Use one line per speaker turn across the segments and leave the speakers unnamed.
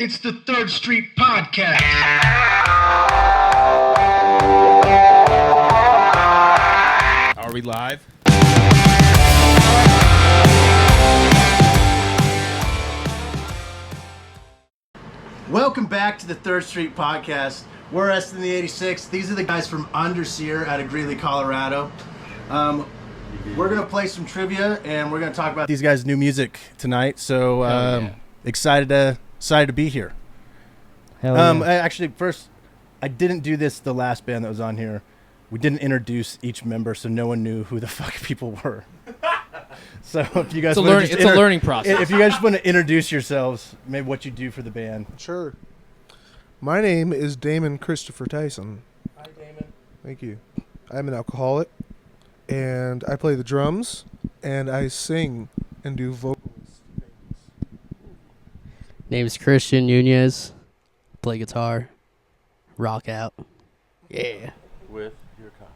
It's the Third Street Podcast.
Are we live?
Welcome back to the Third Street Podcast. We're S in the 86. These are the guys from Underseer out of Greeley, Colorado. We're going to play some trivia, and we're going to talk about these guys' new music tonight. So excited to be here.
Hell yeah.
Actually, first, I didn't do this the last band that was on here. We didn't introduce each member, so no one knew who the fuck people were. So if you guys
It's a learning process.
If you guys want to introduce yourselves, maybe what you do for the band.
Sure. My name is Damon Christopher Tyson.
Hi, Damon.
Thank you. I'm an alcoholic, and I play the drums, and I sing and do vocals.
Name's Christian Nunez. Play guitar. Rock out. Yeah.
With your cock.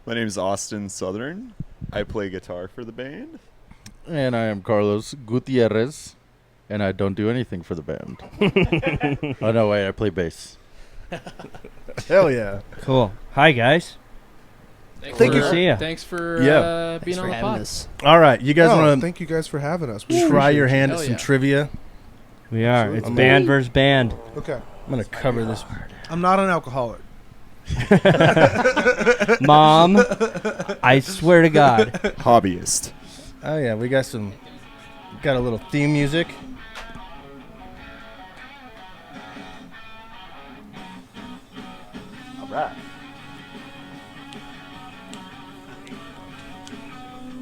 My name is Austin Southern. I play guitar for the band.
And I am Carlos Gutierrez, and I don't do anything for the band. Oh, no, wait, I play bass.
Hell yeah.
Cool. Hi, guys.
Thank you.
to see ya.
Thanks for
Yeah.
being
Thanks
on
for
the
having
pod.
us.
All right, you guys
Oh,
want to
thank you guys for having us.
try
appreciate
your
it.
hand
Hell
at some
yeah.
trivia?
We are.
Sure.
It's band versus band.
Okay.
I'm going to cover this.
I'm not an alcoholic.
Mom, I swear to God.
Hobbyist.
Oh, yeah, we got a little theme music.
All right.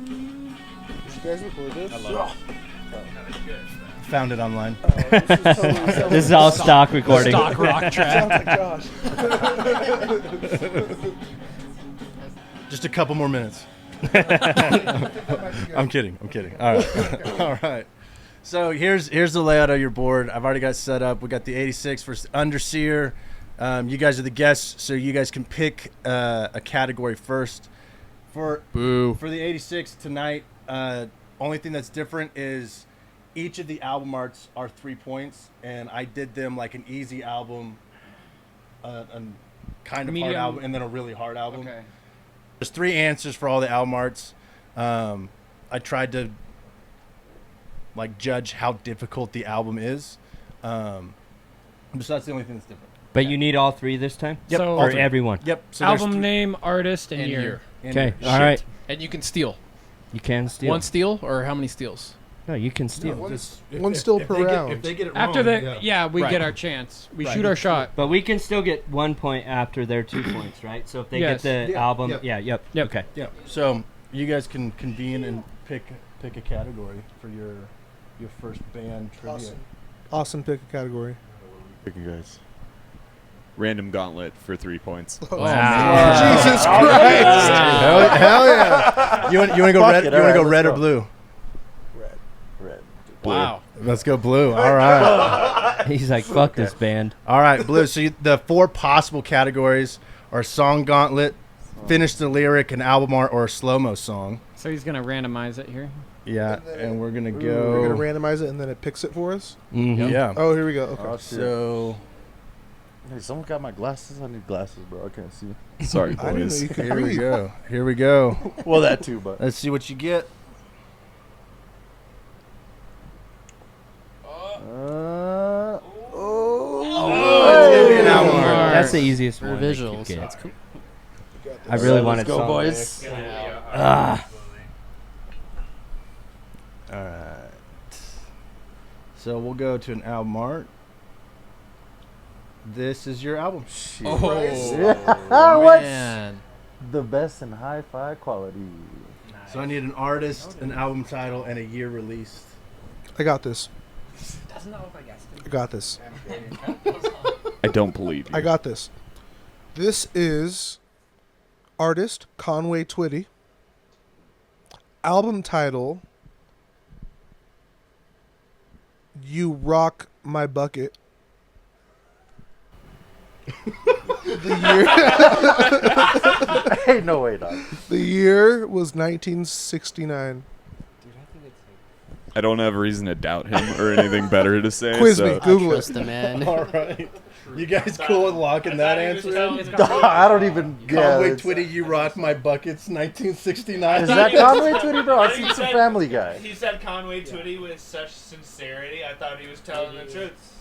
You guys record this?
I love
Found it online.
This is all stock recording.
Stock rock track.
Gosh.
Just a couple more minutes. I'm kidding. All right. All right. So here's the layout of your board. I've already got it set up. We got the 86 versus Underseer. You guys are the guests, so you guys can pick a category first. For
Boo.
the 86 tonight, only thing that's different is each of the album arts are 3 points, and I did them like an easy album, a kind of
Medium.
hard album, and then a really hard album.
Okay.
There's 3 answers for all the album arts. I tried to like judge how difficult the album is. So that's the only thing that's different.
But you need all three this time?
Yep,
So-
all
Or
three.
everyone?
Yep. So there's
Album
three-
name, artist, and
And
year.
year.
and
Okay.
year.
All right.
And you can steal.
You can steal.
One steal or how many steals?
No, you can steal.
One still per round.
If they get it
After
wrong,
the, we
Right.
get our chance. We
Right.
shoot our shot.
But we can still get 1 point after their 2 points, right? So if they
Yes.
get the
Yeah,
album,
yep.
yep.
Yep.
Okay.
Yeah. So you guys can convene and pick a category for your first band trivia.
Awesome. Austin, pick a category.
Pick you guys. Random gauntlet for 3 points.
Wow.
Jesus Christ!
Hell yeah! You want to go
Fuck
red?
it,
You want to
alright,
go
let's
red or
go.
blue?
Red.
Wow.
Let's go blue. All right.
He's like, fuck this band.
All right, blue. So the 4 possible categories are song gauntlet, finish the lyric, an album art, or a slow-mo song.
So he's going to randomize it here.
Yeah,
And then
and we're gonna
We're
go.
gonna randomize it, and then it picks it for us.
Mhm.
Yeah.
Oh, here we go. Okay.
Oh, shit.
So
Hey, someone got my glasses? I need glasses, bro. I can't see.
Sorry,
I didn't know
boys.
you could
here we
read.
go. Here we go.
Well, that too, but.
Let's see what you get.
Oh,
An album art.
That's the easiest
For
one. I could
visuals.
get.
That's cool.
I really
Let's
wanted
go,
song
boys.
lyrics. Ah.
All right. So we'll go to an album art. This is your album.
Oh,
What?
man.
The best in hi-fi quality.
So I need an artist, an album title, and a year released.
I got this. I got this.
I don't believe you.
I got this. This is artist Conway Twitty. Album title You Rock My Bucket.
Hey, no way, dog.
The year was 1969.
I don't have a reason to doubt him or anything better to say.
Quiz
so.
me. Google it.
Trust the man.
All right. You guys cool with locking that answer in?
I don't even.
Conway
it's-
Twitty, you rock my buckets, 1969.
Is that Conway Twitty, bro? I've seen some Family Guy.
He said Conway Twitty with such sincerity. I thought he was telling the truth.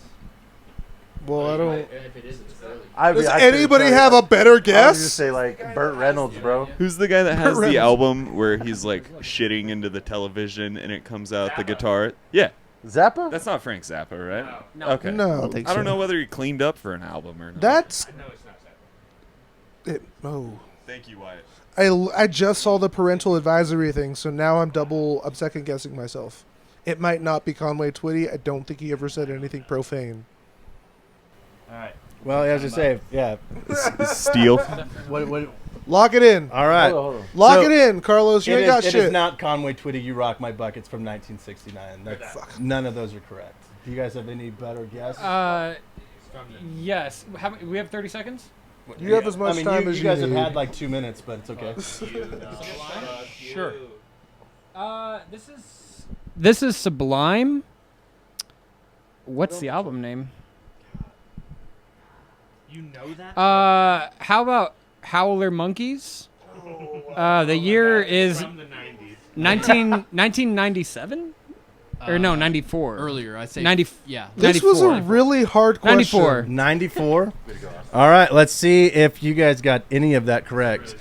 Well, I don't.
If it is, it's early.
Does anybody have a better
I was gonna
guess?
say like Burt Reynolds, bro.
Who's the guy that has
Reynolds.
the album where he's like shitting into the television and it comes out the guitar? Yeah,
Zappa?
that's not Frank Zappa, right?
No.
Okay.
No.
I don't know whether he cleaned up for an album or not.
That's
I know it's not Zappa.
it. Oh.
Thank you, Wyatt.
I just saw the parental advisory thing, so now I'm second guessing myself. It might not be Conway Twitty. I don't think he ever said anything profane.
All right. Well, as I say, yeah.
Steel.
What?
Lock it in.
All right.
Hold on.
Lock
So,
it in, Carlos. You ain't got
it
shit.
is not Conway Twitty, You Rock My Buckets from 1969. None of those are correct. Do you guys have any better guess?
Yes. We have 30 seconds?
You have as much time as
you guys
you
have
need.
had like 2 minutes, but it's okay.
Sure. This is Sublime. What's the album name?
You know that?
How about Howler Monkeys? The year is
From the 90s.
1997? Or no, 94.
Earlier, I'd say.
90.
Yeah.
This was a really hard question.
94.
94. All right, let's see if you guys got any of that correct.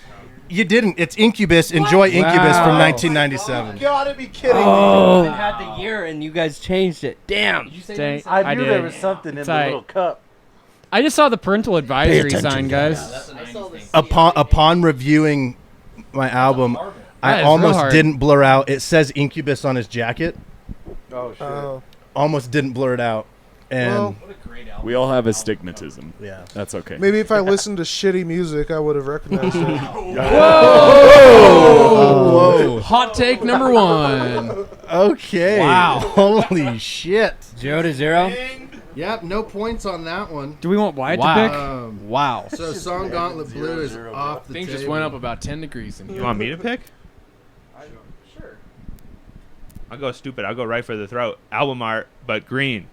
You didn't. It's Incubus. Enjoy Incubus from 1997.
You gotta be kidding me.
I had the year and you guys changed it. Damn.
Dang,
I knew there
did.
was something in the
Tight.
little cup.
I just saw the parental advisory sign, guys.
Upon reviewing my album, I
That is real
almost
hard.
didn't blur out. It says Incubus on his jacket.
Oh shit.
Oh.
Almost didn't blur it out. And
Well,
We all have astigmatism.
yeah.
That's okay.
maybe if I listened to shitty music, I would have recognized it.
Whoa.
Hot take number one.
Okay.
Wow.
Holy shit.
0-0.
Yep, no points on that one.
Do we want Wyatt
Wow.
to pick?
Wow.
So Song Gauntlet Blue is off the
Things
table.
just went up about 10 degrees in
You
here.
want me to pick? Sure. I'll go stupid. I'll go right for the throat. Album art, but green.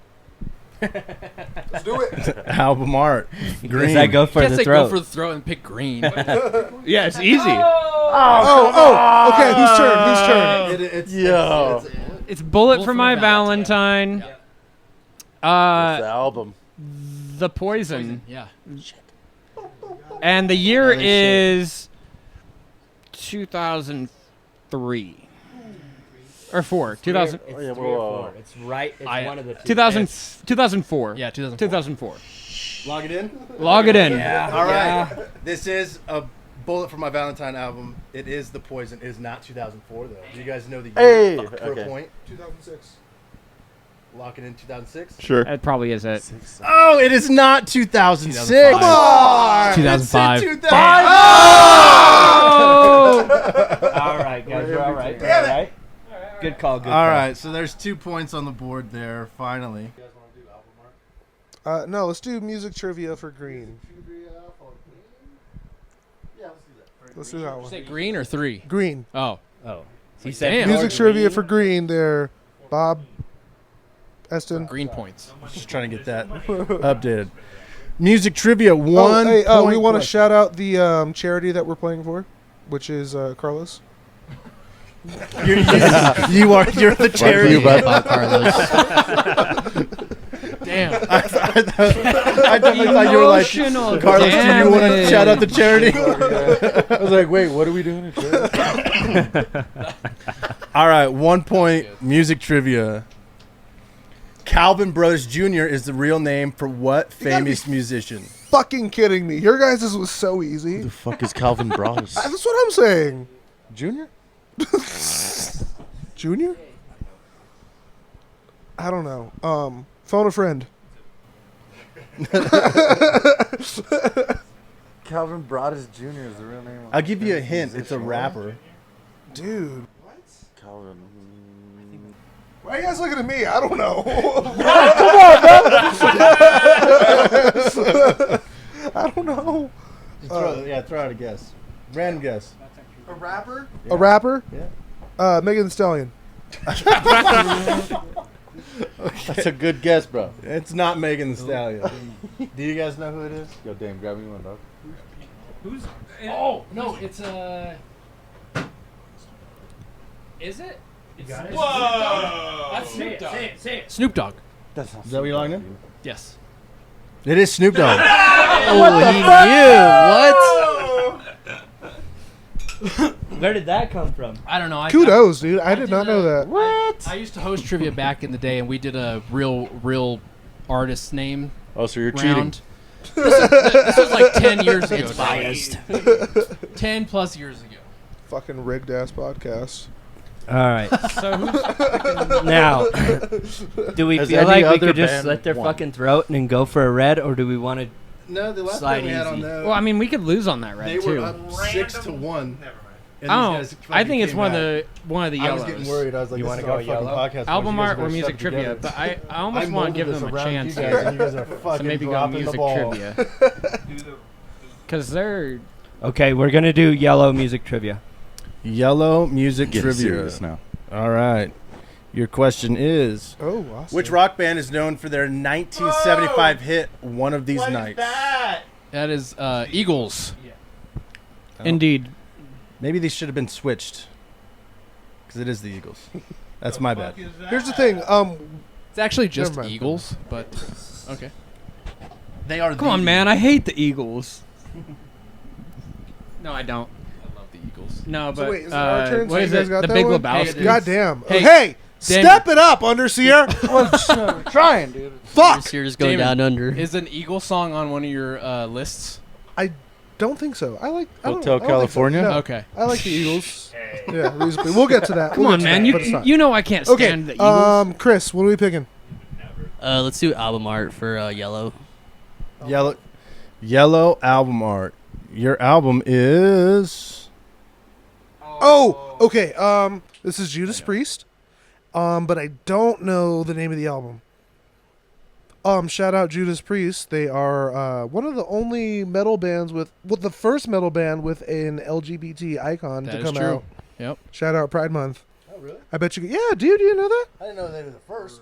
Let's do it.
Album art. Green.
Does that go for
Can't
the
say
throat?
go for the throat and pick green.
Yeah, it's easy.
Oh, okay. Whose turn? Whose turn?
Yo.
It's Bullet for My Valentine.
It's the album.
The Poison.
Yeah.
And the year
Holy shit.
is 2003. Or 4. 2000,
It's
Oh, yeah,
3 or
whoa.
4. It's right. It's one of the two.
2004.
Yeah, 2004.
2004.
Log it in.
Log it in.
All right. This is a Bullet for My Valentine album. It is The Poison. It is not 2004, though. Do you guys know the
Hey,
year for
okay.
a point?
2006.
Lock it in 2006.
Sure.
That probably is it.
Oh, it is not 2006.
2005.
Come on.
2005.
It's in 2005.
All right, guys. We're all right. We're all right. Good call. Good
All
call.
right, so there's 2 points on the board there, finally.
No, let's do music trivia for green. Let's do that
Say
one.
green or 3?
Green.
Oh.
Oh. He
Damn.
Music trivia for green there. Bob Eston.
Green points.
Just trying to get that updated. Music trivia,
Oh,
one
hey,
point.
we want to
question.
shout out the charity that we're playing for, which is Carlos.
You're the charity.
you, bud.
Bob Carlos.
Damn.
I definitely thought you were like,
Emotional
Carlos, do you want to shout out the charity?
I was like, wait, what are we doing?
All right, 1 point music trivia. Calvin Brothers Jr. is the real name for what
You gotta be
famous musician?
Fucking kidding me. Your guys' was so easy.
The fuck is Calvin Bros?
That's what I'm saying.
Junior?
Junior? I don't know. Phone a friend.
Calvin Broadus Jr. is the real name.
I'll give you a hint. It's a rapper.
Dude.
Calvin.
Why are you guys looking at me? I don't know. I don't know.
Just throw out a guess. Random guess.
A rapper? A rapper?
Yeah.
Megan Thee Stallion.
That's a good guess, bro.
It's not Megan Thee Stallion. Do you guys know who it is?
Yo, damn, grab me one, dog.
Who's?
Oh no, it's
Is it?
Whoa!
That's Snoop Dogg.
Say it.
Snoop Dogg.
Is that what you're logging in?
Yes.
It is Snoop Dogg.
Where did that come from?
I don't know.
Kudos, dude. I did not know that.
I used to host trivia back in the day, and we did a real artist name
Oh, so you're
round. This was like 10 years ago.
It's biased.
10 plus years ago.
Fucking rigged ass podcast.
All right.
So who's
Now, do we
Has
feel
any
like we
other
could just
band
slit their
won?
fucking throat and go for a red, or do we want to?
No, the last
Slide
one we had on
easy.
the.
Well, I mean, we could lose on that
they
red
were
too.
up 6-1. And
Oh,
these guys
I think it's
came
one of
out.
the
I
yellows.
was getting worried. I was like,
You
this
wanna
is
go
our fucking
yellow?
podcast.
Album
You guys
art
better
or music
shut
trivia,
together.
but I almost
I
want to
molded
give
this
them a
around
chance
you guys,
here.
and you guys are
So
fucking
maybe go
dropping the
music
ball.
trivia. Because they're
Okay, we're gonna do yellow music trivia.
Yellow music
Get
trivia.
serious now.
All right. Your question is:
Oh, awesome.
which rock band is known for their 1975 hit "One of These Nights"?
That is Eagles.
indeed.
Maybe these should have been switched, because it is the Eagles. That's my bad.
Here's the thing.
It's actually just
Never mind.
Eagles, but okay.
They are.
Come on, man. I hate the Eagles. No, I don't.
I love the Eagles.
No,
So
but
wait, is it our turn?
what
So
is
you guys
it?
got
The
that
Big
one?
Lebowski.
Goddamn.
Hey,
Hey,
Damon.
step it up, Underseer. Trying, dude. Fuck.
Sears going
Damon,
down under.
Is an Eagle song on one of your lists?
I don't think so. I like I don't-
Hotel
I don't think so.
California?
No,
Okay.
I like the Eagles. Yeah, reasonably. We'll get to that.
Come
We'll
on,
get to
man.
that, but it's
You
not.
you know I can't
Okay.
stand the Eagles.
Chris, what are we picking?
Let's do album art for yellow.
Yellow album art. Your album is.
Oh, okay. This is Judas Priest. But I don't know the name of the album. Shout out Judas Priest. They are one of the only metal bands with the first metal band with an LGBT icon
That
to
is
come
true.
out.
Yep.
Shout out Pride Month.
Oh really?
I bet you. Yeah, dude, you know that?
I didn't know they were the first.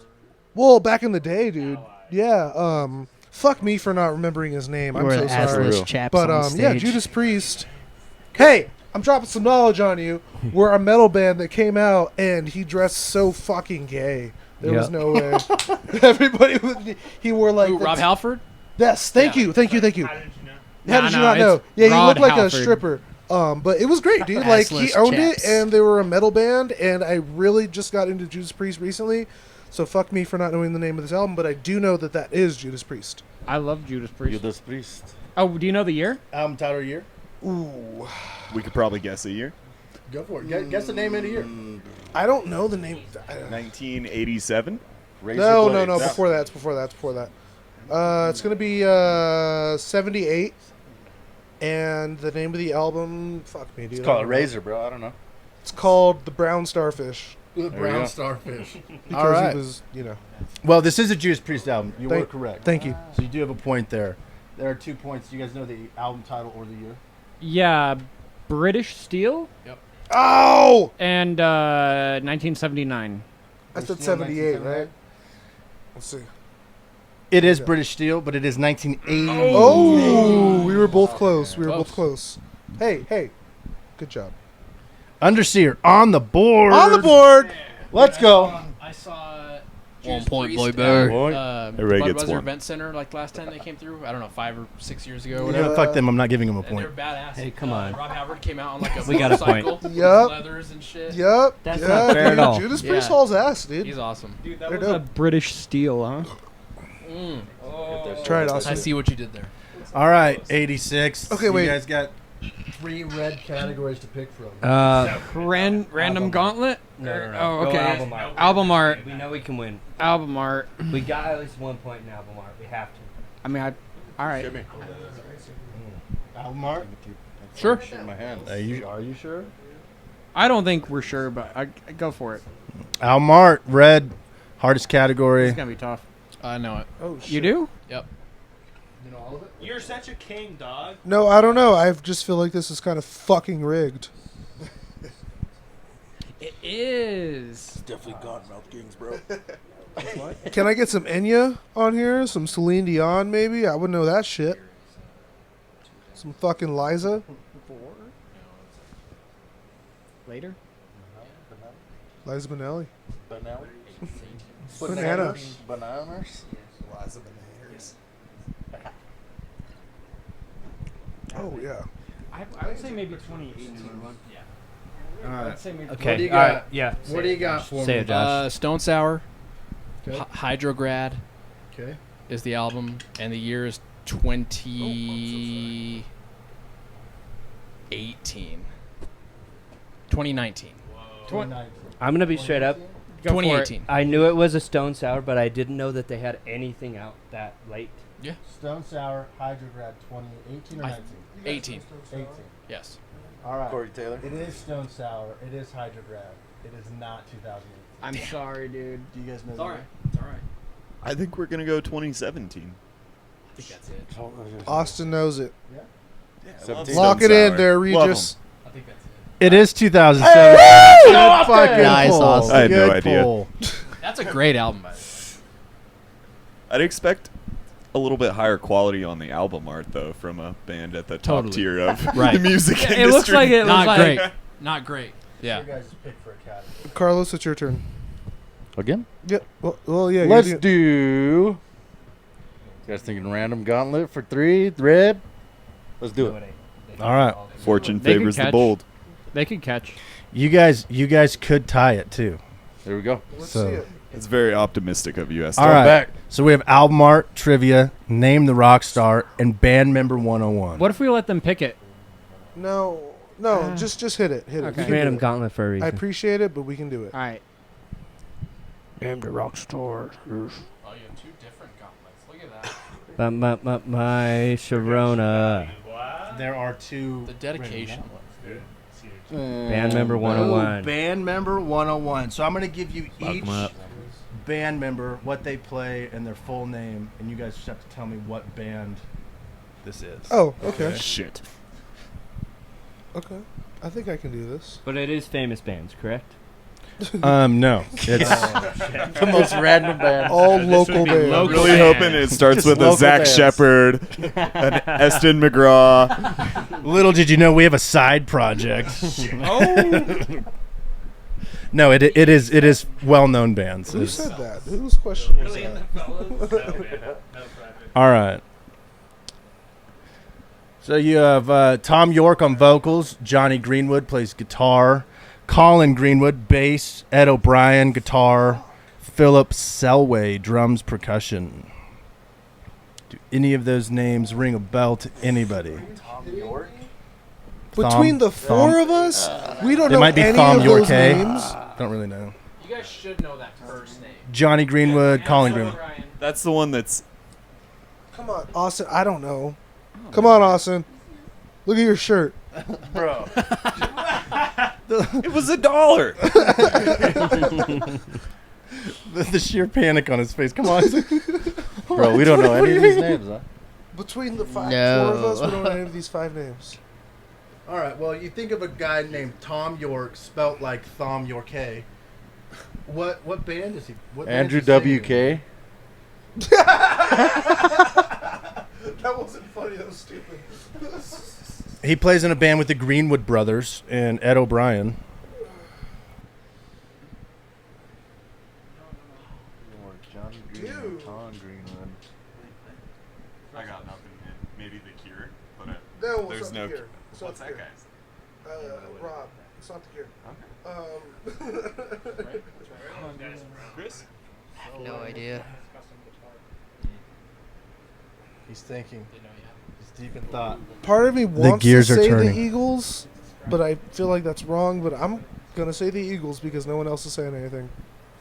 Well, back in the day, dude. Yeah. Fuck me for not remembering his name. I'm so sorry.
real.
chaps
But
on
yeah,
stage.
Judas Priest. Hey, I'm dropping some knowledge on you. We're a metal band that came out, and he dressed so fucking gay. There was
Yep.
no way. Everybody, he wore like.
Who,
the-
Rob Halford?
Yes, thank
Yeah.
you. How did you
Nah,
not know?
it's
Yeah, he
Rod
looked like
Halford.
a stripper. But it was great, dude. Like he
Assless
owned
chaps.
it, and they were a metal band. And I really just got into Judas Priest recently, so fuck me for not knowing the name of this album. But I do know that is Judas Priest.
I love Judas Priest.
Judas Priest.
Oh, do you know the year?
Album title of the year.
Ooh,
We could probably guess a year.
Go for it. Guess the name of the year.
I don't know the name.
1987.
No.
Blades.
Before that. It's before that. It's gonna be 78, and the name of the album. Fuck me, dude.
It's called a Razor, bro. I don't know.
It's called The Brown Starfish
The
you go.
Brown Starfish.
because
All right.
he was,
Well, this is a Judas Priest album. You were
Thank-
correct.
Thank you.
So you do have a point there. There are 2 points. Do you guys know the album title or the year?
Yeah, British Steel
Oh,
and 1979.
I said
Steel,
78,
1979.
right? Let's see.
It is
Yeah.
British Steel, but it is 1980.
Oh, we were both close. We were
Close.
both close. Hey, good job.
Underseer on the board.
On the board.
Let's go.
I saw
1
Judas
point,
Priest
boy,
at,
bear.
Everybody gets
Budweiser
one.
Event Center like last time they came through. I don't know, 5 or 6 years ago or
Yeah,
whatever.
fuck them. I'm not giving them a
And they're
point.
badass.
Hey, come on.
Rob Halford came out on like a
We got a point.
motorcycle with
Yup.
leathers and shit.
Yep.
That's
yeah,
not fair
dude.
at all.
Judas Priest
Yeah.
hauls ass, dude.
He's awesome.
Dude,
They're
that was a
dope.
British Steel, huh?
Try it,
I
Austin.
see what you did there.
All right, 86.
Okay, wait.
You guys got 3 red categories to pick from.
Random gauntlet?
No.
Oh,
Go
okay.
album art.
Album art.
We know we can win.
Album art.
We got at least 1 point in album art. We have to.
I mean, all right.
Album art?
Sure.
In my hands.
Are you sure?
I don't think we're sure, but I go for it.
Album art, red, hardest category.
It's gonna be tough.
I know it.
Oh, shit.
You do?
Yep.
You're such a king, dog.
No, I don't know. I just feel like this is kind of fucking rigged.
It is.
Definitely Godmouth Kings, bro.
Can I get some Enya on here? Some Celine Dion, maybe? I would know that shit. Some fucking Liza.
Later.
Liza Minnelli.
Banana.
Banana.
Bananas.
Oh, yeah.
I would say maybe 2018.
All right.
I'd say maybe.
What do
Okay.
you
All right.
got?
Yeah.
What do you got for
Say
me?
it, Josh.
Stone Sour,
Okay.
Hydrograd
Okay.
is the album, and the year is 2018. 2019.
2019.
I'm gonna be straight up.
Go for it.
2018.
I knew it was a Stone Sour, but I didn't know that they had anything out that late.
Stone Sour, Hydrograd, 2018 or 19?
18.
18.
Yes.
All right.
Corey Taylor.
It is Stone Sour. It is Hydrograd. It is not 2018.
I'm sorry, dude.
Do you guys know
It's
that?
all right. It's all right.
I think we're gonna go 2017.
I think that's it.
Austin knows it.
Yeah, I love
17.
Stone
Lock it in
Sour.
there,
Love
Regis.
I think that's it.
It is 2007. Good fucking
Nice,
pull.
Austin.
I had no
Good
idea.
pull.
That's a great album, by the way.
I'd expect a little bit higher quality on the album art though from a band at the top
Totally.
tier of
Right.
the music industry.
It looks like it was
Not
like
great. Not great. Yeah.
Your guys' pick for a category.
Carlos, it's your turn.
Again?
Yeah. Well yeah.
Let's
you're
do. You guys thinking random gauntlet for 3? Red? Let's do it.
All right.
Fortune
They could
favors the
catch.
bold.
they could catch.
You guys could tie it too.
There we go.
Let's
So-
see it.
It's very optimistic of you, Esther.
All right.
back.
So we have album art, trivia, name the rock star, and band member 101.
What if we let them pick it?
No, just hit it. Hit it.
Okay.
We
It's
can do
random
it.
gauntlet for a
I
reason.
appreciate it, but we can do it.
All right.
Name the rock star.
Oh, you have two different gauntlets. Look at that.
My Sharona.
There are two.
The dedication.
Band member
Ooh,
101.
band member 101. So I'm going to give you each
'em up.
band member, what they play, and their full name, and you guys just have to tell me what band this is.
Oh, okay.
Shit.
Okay. I think I can do this.
But it is famous bands, correct?
No. It's
The most random band.
All local bands.
local.
Really hoping it starts
Just
with a
local
Zach
bands.
Shepard, an Eston McGraw.
little did you know we have a side project. No, it is well-known bands.
Who
It's-
said that? Whose question was that?
All right. So you have Tom York on vocals, Johnny Greenwood plays guitar, Colin Greenwood bass, Ed O'Brien guitar, Philip Selway drums percussion. Do any of those names ring a bell to anybody?
Between the four of us, we don't
It
know
might be
any
Thom
of those
Yorke.
names.
Don't really know.
You guys should know that first name.
Johnny Greenwood, Colin Greenwood.
That's the one that's.
Come on, Austin. I don't know. Come on, Austin. Look at your shirt.
Bro. It was $1.
The sheer panic on his face. Come on.
Bro, we don't know any of these names, huh?
Between the four of
No.
us, we don't know any of these 5 names.
All right, well, you think of a guy named Tom York, spelt like Thom Yorke. What band is he? What band
Andrew
is he singing in?
WK.
That wasn't funny. That was stupid.
He plays in a band with the Greenwood brothers and Ed O'Brien.
Johnny
Greenwood,
Tom Greenwood.
I got nothing. Maybe The Cure, but
No,
there's
it's not
no.
the Cure. It's not
What's
the
that
Cure.
guy's?
Rob. It's not the Cure.
Chris?
No idea.
He's thinking. He's deep in thought.
Part of me wants to
gears are
say
turning.
the Eagles, but I feel like that's wrong. But I'm gonna say the Eagles because no one else is saying anything.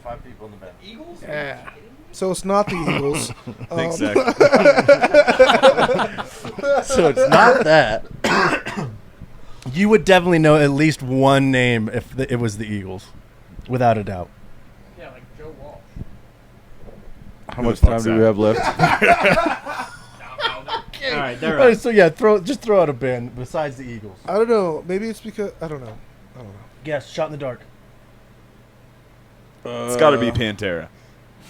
5 people in the band.
Eagles?
Yeah. So it's not the Eagles.
Exactly.
So it's not that. You would definitely know at least one name if it was the Eagles, without a doubt.
Yeah, like Joe Walsh.
How much time do we have left?
All right, they're
All right,
up.
so yeah, just throw out a band besides the Eagles.
I don't know. Maybe it's because I don't know.
Guess. Shot in the dark.
It's got to be Pantera.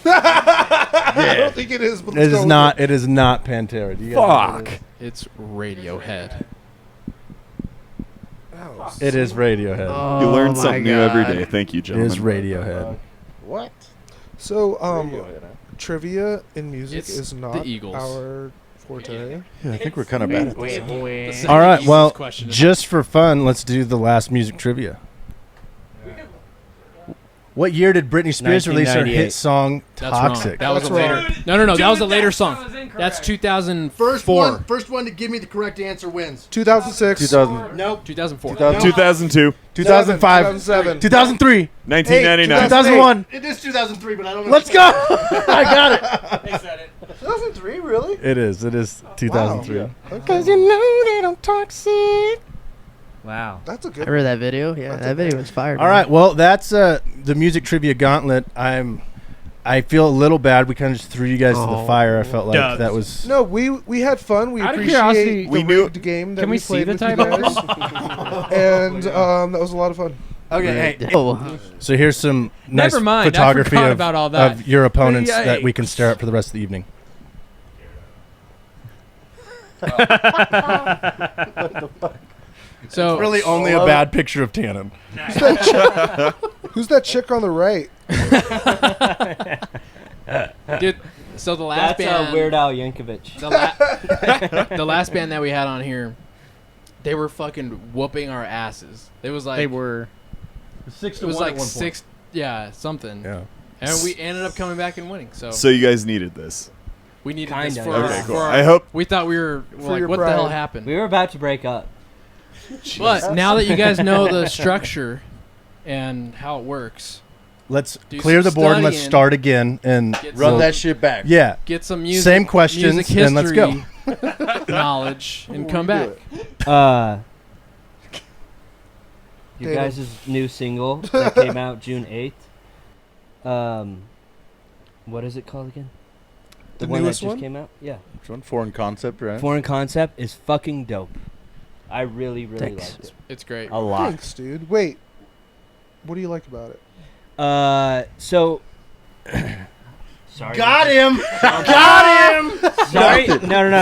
I don't think it is. But
It
let's go
is
with
not. It is not Pantera. Do you guys know what it
Fuck.
It's Radiohead.
Oh,
It is Radiohead.
You learn something new every day. Thank you,
It
gentlemen.
is Radiohead.
What?
So, trivia in music
It's
is
the
not
Eagles.
our forte.
Yeah, I think we're kind of bad at this.
All right.
Eagles
Well,
question.
just for fun, let's do the last music trivia. What year did Britney Spears release her
1998.
hit song
That's wrong.
"Toxic"?
That was
That's
a later.
wrong.
No. That was a later song. That's 2004.
First one to give me the correct answer wins.
2006.
2000.
Nope.
2004.
2002.
2005.
2007.
2003.
1999.
2001.
It is 2003, but I don't know.
Let's go. I got it.
2003, really?
It is. It is 2003.
Because
you know that I'm toxic.
Wow.
That's a
I
good.
remember that video. Yeah, that video was fired.
All right. Well, that's the music trivia gauntlet. I feel a little bad. We kind of just threw you guys to the fire. I felt like
Dubs.
that was.
No,
We
had fun. We
Out of
appreciate
curiosity,
the
we knew-
rigged game that
Can we
played
see the
with you
title?
guys. And that was a lot of fun.
Okay, hey,
Oh,
So here's some nice
Never mind, I
photography
forgot
of,
about all that.
of your opponents that we can
Yikes.
stare at for the rest of the evening.
So
Really, only a bad picture of Tannen.
Who's that chick on the right?
Dude, so the last
That's
band,
Weird Al Yankovic.
the last band that we had on here, they were fucking whooping our asses. It was like
They were.
6
it was like six, yeah, something.
Yeah.
And we ended up coming back and winning. So,
So you guys needed this.
we needed
Kinda,
this for,
yeah.
our,
Okay, cool.
for our-
I hope.
we thought we were like,
your
what the hell
pride.
happened?
We were about to break up.
But now that you guys know the structure and how it works,
Let's
Do
clear the
some
board and let's
studying.
start again and
get
Run
some,
that shit back.
yeah.
get some music,
Same questions
music
and let's go.
history knowledge, and come back.
You
David.
guys' new single that came out June 8th. What is it called again?
The
one
newest
that just
one?
came out? Yeah.
Which one? Foreign concept, right?
Foreign Concept is fucking dope. I really, really
Thanks.
liked it.
It's great.
A lot.
Thanks, dude. Wait. What do you like about it?
So. Sorry.
got him. Got him.
Sorry. No.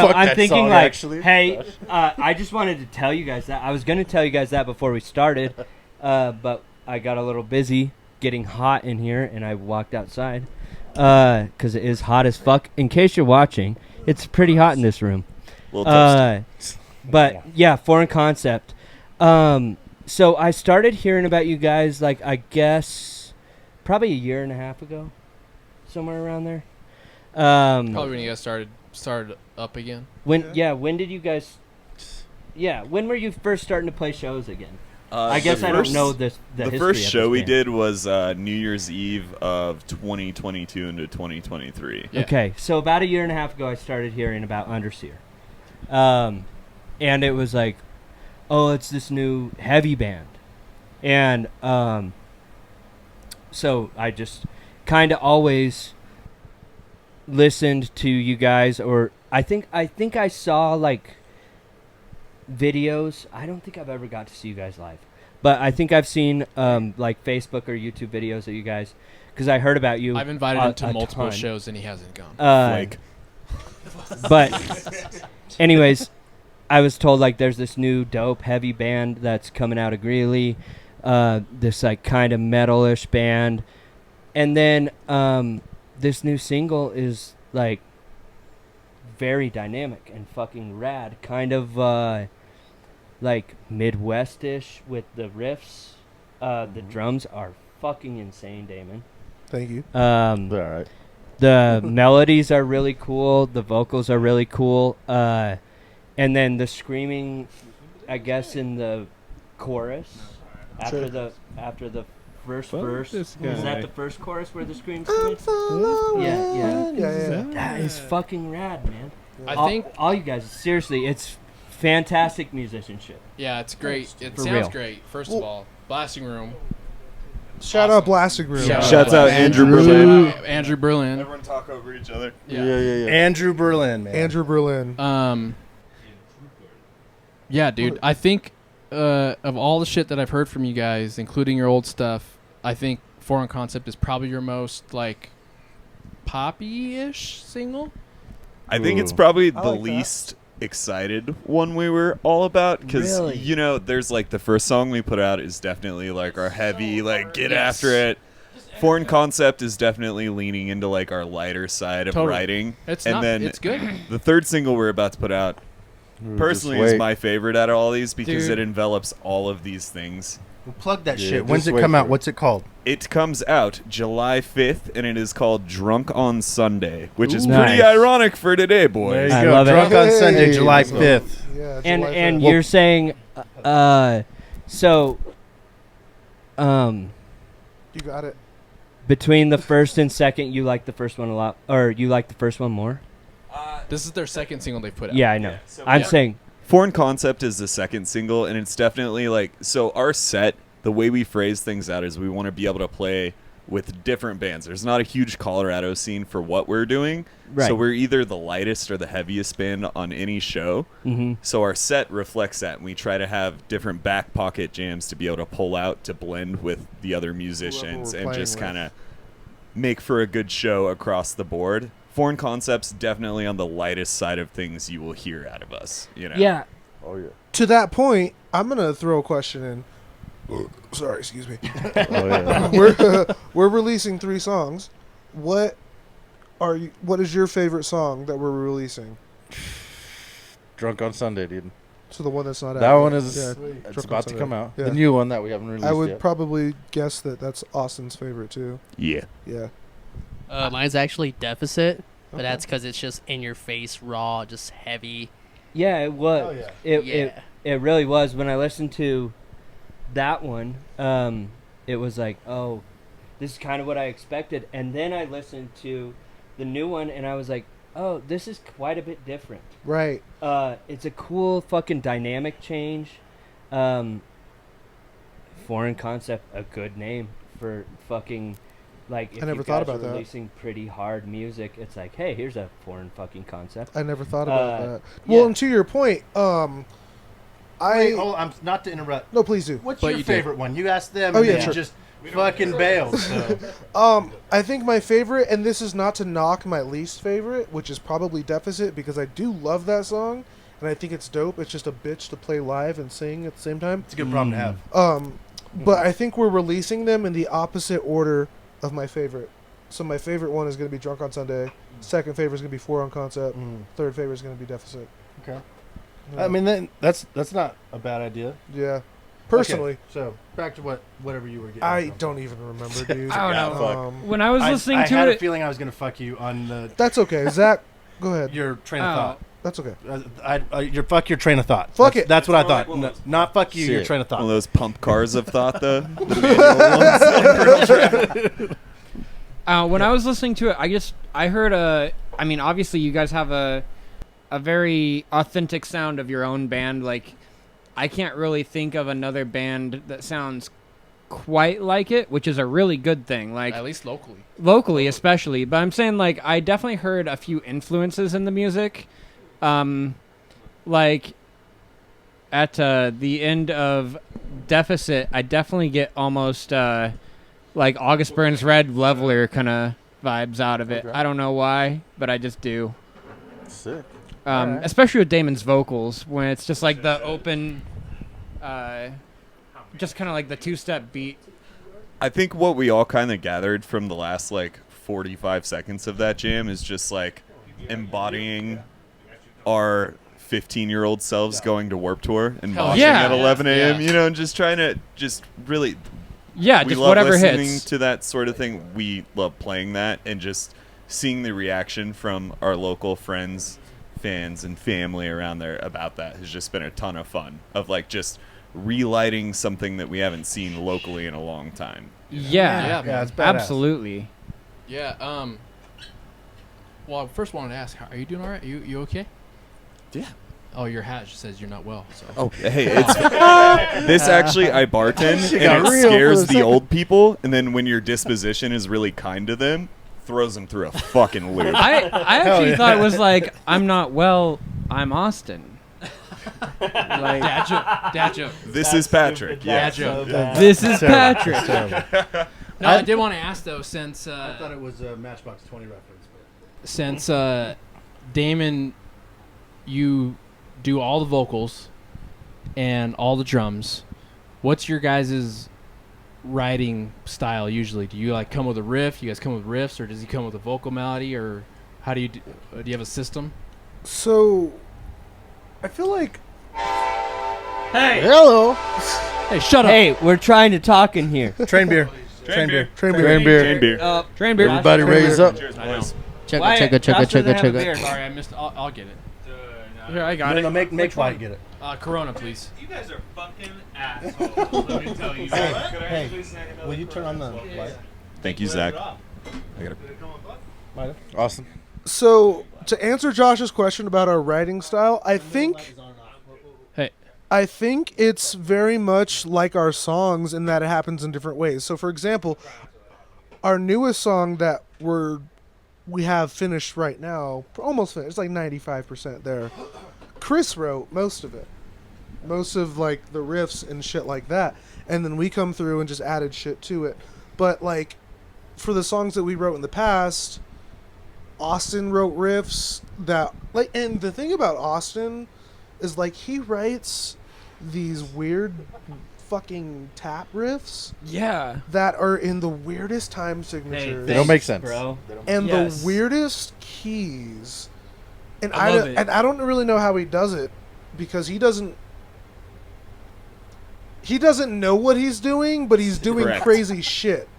Fuck
I'm
that
thinking
song,
like,
actually.
hey, I just wanted to tell you guys that. I was going to tell you guys that before we started, but I got a little busy getting hot in here, and I walked outside because it is hot as fuck. In case you're watching, it's pretty hot in this room.
Little toasty.
But yeah, Foreign Concept. So I started hearing about you guys, like, I guess probably a year and a half ago, somewhere around there.
Probably when you guys started up again.
When did you guys? Yeah, when were you first starting to play shows again? I guess
the
I
first-
don't know the
The
history
first
of
show
this
we
band.
did was New Year's Eve of 2022 into 2023.
Yeah.
Okay, so about a year and a half ago, I started hearing about Underseer, and it was like, oh, it's this new heavy band, and so I just kind of always listened to you guys, or I think I saw like videos. I don't think I've ever got to see you guys live, but I think I've seen like Facebook or YouTube videos of you guys because I heard about you.
I've invited him to multiple
ton.
shows and he hasn't gone.
Flake.
But anyways, I was told like there's this new dope heavy band that's coming out of Greeley, this like kind of metalish band, and then this new single is like very dynamic and fucking rad, kind of like Midwestish with the riffs. The drums are fucking insane, Damon.
Thank you.
All right.
The melodies are really cool. The vocals are really cool. And then the screaming, I guess, in the chorus after the first verse.
this
Is that
guy.
the first chorus where the screams come in? Yeah. That is fucking rad, man.
I think,
all you guys, seriously, it's fantastic musicianship.
yeah, it's great. It
For
sounds
real.
great. First of all, Blasting Room.
Shout out Blasting Room.
Shouts out Andrew Berlin.
Andrew Berlin.
Everyone talk over each other.
Yeah.
Andrew Berlin, man.
Andrew Berlin.
Yeah, dude. I think of all the shit that I've heard from you guys, including your old stuff, I think Foreign Concept is probably your most like poppy-ish single.
I think it's probably the
like that.
least excited one we were all about because
Really?
you know, there's like the first song we put out is definitely like our heavy, like get after it. Foreign Concept is definitely leaning into like our lighter side of
Totally.
writing.
It's
and
not.
then
It's good.
the third single we're about to put out personally is my favorite out of all these because
Dude.
it envelops all of these things.
Well, plug that
Yeah,
shit. When's
just
it
wait
come
for
out?
it.
What's it called?
It comes out July 5th, and it is called Drunk on Sunday, which is
Ooh.
pretty
Nice.
ironic for today, boys.
There you
I
go.
love it.
Drunk on
Hey.
Sunday, July
Let's go.
5th.
Yeah,
And
July
and
5th.
you're saying, so,
You got it.
between the first and second, you like the first one a lot, or you like the first one more?
This is their second single they put out.
Yeah, I know.
Yeah, so
I'm
yeah.
saying,
Foreign Concept is the second single, and it's definitely like, so our set, the way we phrase things out is we want to be able to play with different bands. There's not a huge Colorado scene for what we're doing.
Right.
So we're either the lightest or the heaviest band on any show.
Mhm.
So our set reflects that, and we try to have different back pocket jams to be able to pull out to blend with the other musicians
we're
and
playing
just
with.
kind of make for a good show across the board. Foreign Concept's definitely on the lightest side of things you will hear out of us. You know?
yeah,
Oh yeah.
To that point, I'm gonna throw a question in. Sorry, excuse me.
Oh yeah.
we're releasing 3 songs. What is your favorite song that we're releasing?
Drunk on Sunday, dude.
So the one that's not out.
That one is
Yeah,
it's
Drunk on
about to
Sunday.
come out.
Yeah.
The new one that we haven't released
I would
yet.
probably guess that that's Austin's favorite too.
Yeah.
Yeah.
Mine's actually Deficit, but
Okay.
that's because it's just in your face, raw, just heavy.
yeah, it was.
Oh, yeah.
It really was. When I listened to that one, it was like, oh, this is kind of what I expected. And then I listened to the new one, and I was like, oh, this is quite a bit different.
Right.
It's a cool fucking dynamic change. Foreign Concept, a good name for fucking, like, if
I never
you
thought
guys
about
are
that.
releasing pretty hard music, it's like, hey, here's a foreign fucking concept.
I never thought about
Uh,
that. Well,
yeah.
and to your point,
Wait, I'm not to interrupt.
no, please do.
What's
But
your
you did.
favorite one? You asked them,
Oh,
and
yeah,
then
sure.
you just fucking bailed. So.
I think my favorite, and this is not to knock my least favorite, which is probably Deficit, because I do love that song, and I think it's dope. It's just a bitch to play live and sing at the same time.
It's a good problem to have.
But I think we're releasing them in the opposite order of my favorite. So my favorite one is going to be Drunk on Sunday. Second favorite is going to be Foreign Concept. Third favorite is going to be Deficit.
Okay.
Yeah.
I mean, then that's not a bad idea.
Yeah. Personally,
Okay, so back to whatever you were getting.
I
from.
don't even remember, dude.
I don't know.
Um,
When I was listening
I
to
had
it,
a feeling I was gonna fuck you on the
that's okay. Zach, go ahead.
your train of
Oh.
thought.
That's okay.
Fuck your train of thought.
Fuck
That's-
it.
That's what I thought. No, not fuck you. Your
Shit.
train of
One of
thought.
those pump cars of thought, the manual ones.
when I was listening to it, I heard I mean, obviously, you guys have a very authentic sound of your own band. Like, I can't really think of another band that sounds quite like it, which is a really good thing. Like,
At least
locally especially. But I'm saying, like, I definitely heard a few influences in the music. Like, at the end of Deficit, I definitely get almost like August Burns Red Leveler kind of vibes out of it.
Okay.
I don't know why, but I just do.
Sick.
Especially with Damon's vocals, when it's just like the open, just kind of like the two-step beat.
I think what we all kind of gathered from the last like 45 seconds of that jam is just like embodying our 15-year-old selves going to Warped Tour and
Hell
moshing
yeah.
at 11 a.m.
Yeah.
You know, and just trying to just really.
Yeah,
We
just
love
whatever
listening
hits.
to that sort of thing. We love playing that and just seeing the reaction from our local friends, fans, and family around there about that has just been a ton of fun. Of like just relighting something that we haven't seen locally in a long time.
Yeah,
Yeah, it's badass.
absolutely.
Yeah. Well, I first wanted to ask, are you doing all right? You okay?
Yeah.
Oh, your hat just says you're not well. So.
Oh, hey, it's this actually I bartend
Shit got
and it
real for a
scares the
second.
old people, and then when your disposition is really kind to them, throws them through a fucking loop.
I actually thought it was like, I'm not well, I'm Austin. Like,
Dad joke.
This is Patrick. Yeah.
Dad joke.
this is
Terrible.
Patrick.
It's terrible.
No, I did want to ask though, since
I thought it was a Matchbox 20 reference. But.
Since Damon, you do all the vocals and all the drums. What's your guys' writing style usually? Do you like come with a riff? You guys come with riffs, or does he come with a vocal melody, or how do you do you have a system?
So, I feel like.
Hey.
Hello.
Hey, shut up.
Hey, we're trying to talk in here.
Train beer.
Train beer.
Train beer.
Train beer.
Everybody raise up.
I know.
Chugga.
Sorry, I missed. I'll get it.
Here, I got it.
No, make White get it.
Corona, please.
You guys are fucking assholes. Let me tell you.
Hey, will you turn on the light?
Thank you, Zach.
Awesome.
So, to answer Josh's question about our writing style, I think it's very much like our songs in that it happens in different ways. So, for example, our newest song that we have finished right now, almost finished, it's like 95% there. Chris wrote most of it. Most of, like, the riffs and shit like that. And then we come through and just added shit to it. But, like, for the songs that we wrote in the past, Austin wrote riffs that, like, and the thing about Austin is, like, he writes these weird fucking tap riffs.
Yeah.
That are in the weirdest time signatures.
They don't make sense,
bro.
And the weirdest keys. And I don't really know how he does it, because he doesn't know what he's doing, but he's doing crazy shit.